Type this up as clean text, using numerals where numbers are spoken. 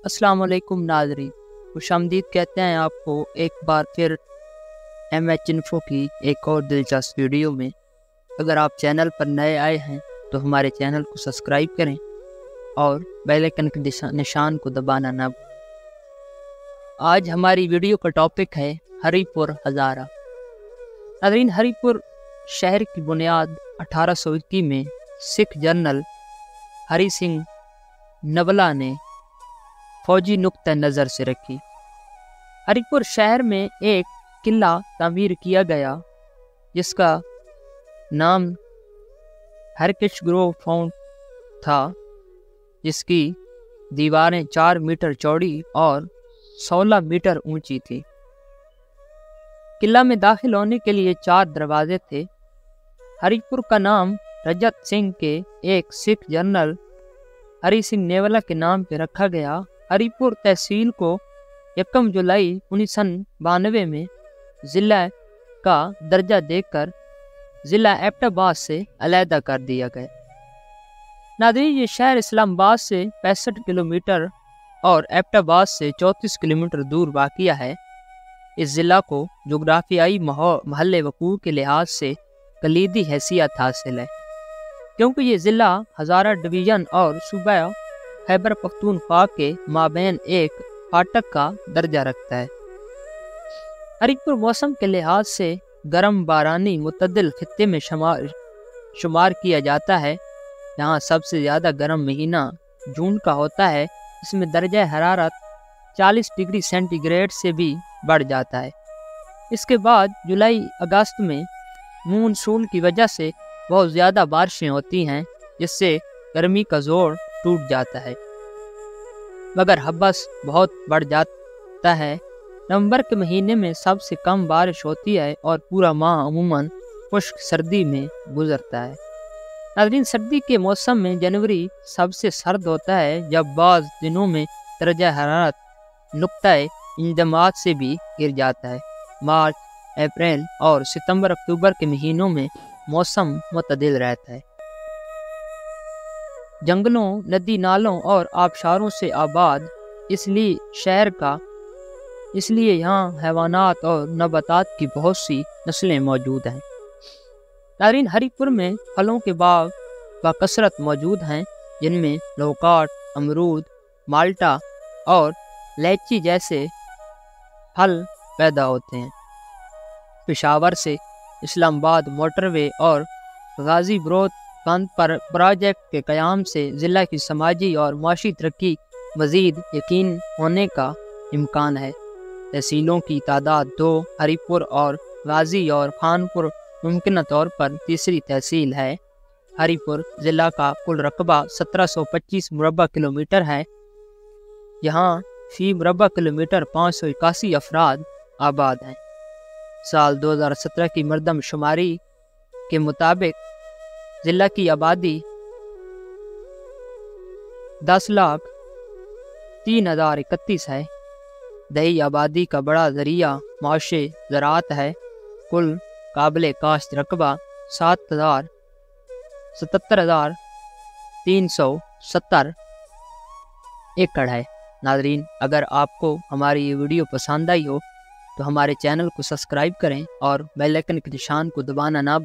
अस्सलाम वालेकुम नाज़रीन, खुशामदीद कहते हैं आपको एक बार फिर MH इन्फो की एक और दिलचस्प वीडियो में। अगर आप चैनल पर नए आए हैं तो हमारे चैनल को सब्सक्राइब करें और बेल आइकन के निशान को दबाना ना भूलें। आज हमारी वीडियो का टॉपिक है हरिपुर हज़ारा। नाज़रीन, हरिपुर शहर की बुनियाद 1821 में सिख जनरल हरि सिंह नवला ने फौजी नुक्ता नज़र से रखी। हरिपुर शहर में एक किला तामीर किया गया जिसका नाम हरकिश ग्रोव फाउंट था, जिसकी दीवारें 4 मीटर चौड़ी और 16 मीटर ऊंची थी। किला में दाखिल होने के लिए 4 दरवाजे थे। हरिपुर का नाम रजत सिंह के एक सिख जनरल हरि सिंह नेवला के नाम पर रखा गया। हरिपुर तहसील को 1 जुलाई 1992 में ज़िला का दर्जा देकर ज़िला एबटाबाद से अलहदा कर दिया गया। नाज़रीन, ये शहर इस्लामाबाद से 65 किलोमीटर और एबटाबाद से 34 किलोमीटर दूर वाक़िया है। इस ज़िला को जोग्राफियाई महल वक़ूअ के लिहाज से कलीदी हैसियत हासिल है, क्योंकि ये ज़िला हज़ारा डिवीज़न और सूबा खैबर पख्तूनख्वा के माबैन एक फाटक का दर्जा रखता है। हरिपुर मौसम के लिहाज से गर्म बारानी मुतदिल खित्ते में शुमार किया जाता है। यहाँ सबसे ज़्यादा गर्म महीना जून का होता है। इसमें दर्जा हरारत 40 डिग्री सेंटीग्रेड से भी बढ़ जाता है। इसके बाद जुलाई अगस्त में मानसून की वजह से बहुत ज़्यादा बारिशें होती हैं, जिससे गर्मी का जोर टूट जाता है, मगर हब्बस बहुत बढ़ जाता है। नवंबर के महीने में सबसे कम बारिश होती है और पूरा माह अमूमन खुश्क सर्दी में गुजरता है। नाज़रीन, सर्दी के मौसम में जनवरी सबसे सर्द होता है, जब बाज़ दिनों में दर्जा हरारत नुक्ताए इंजमात से भी गिर जाता है। मार्च, अप्रैल और सितंबर अक्टूबर के महीनों में मौसम मुतदिल रहता है। जंगलों, नदी नालों और आबशारों से आबाद इसलिए यहाँ हैवानात और नबातात की बहुत सी नस्लें मौजूद हैं। नाज़रीन, हरिपुर में फलों के बाग बाकसरत मौजूद हैं, जिनमें लौकाट, अमरूद, माल्टा और लैची जैसे फल पैदा होते हैं। पेशावर से इस्लामाबाद मोटरवे और गाजी ब्रोत बंद पर प्रोजेक्ट के क़याम से ज़िला की समाजी और माशी तरक्की मज़ीद यकीन होने का इम्कान है। तहसीलों की तादाद 2, हरिपुर और गाजी और खानपुर मुमकिन तौर पर तीसरी तहसील है। हरिपुर ज़िला का कुल रकबा 1725 मुरबा किलोमीटर है। यहाँ फी मुरबा किलोमीटर 581 अफराद आबाद हैं। साल 2017 की मरदमशुमारी के मुताबिक ज़िला की आबादी 10,03,031 है। दही आबादी का बड़ा ज़रिया माशे ज़राअत है। कुल काबिल काश्त रकबा 77,370 एकड़ है। नाज़रीन, अगर आपको हमारी ये वीडियो पसंद आई हो तो हमारे चैनल को सब्सक्राइब करें और बेल आइकन के निशान को दबाना ना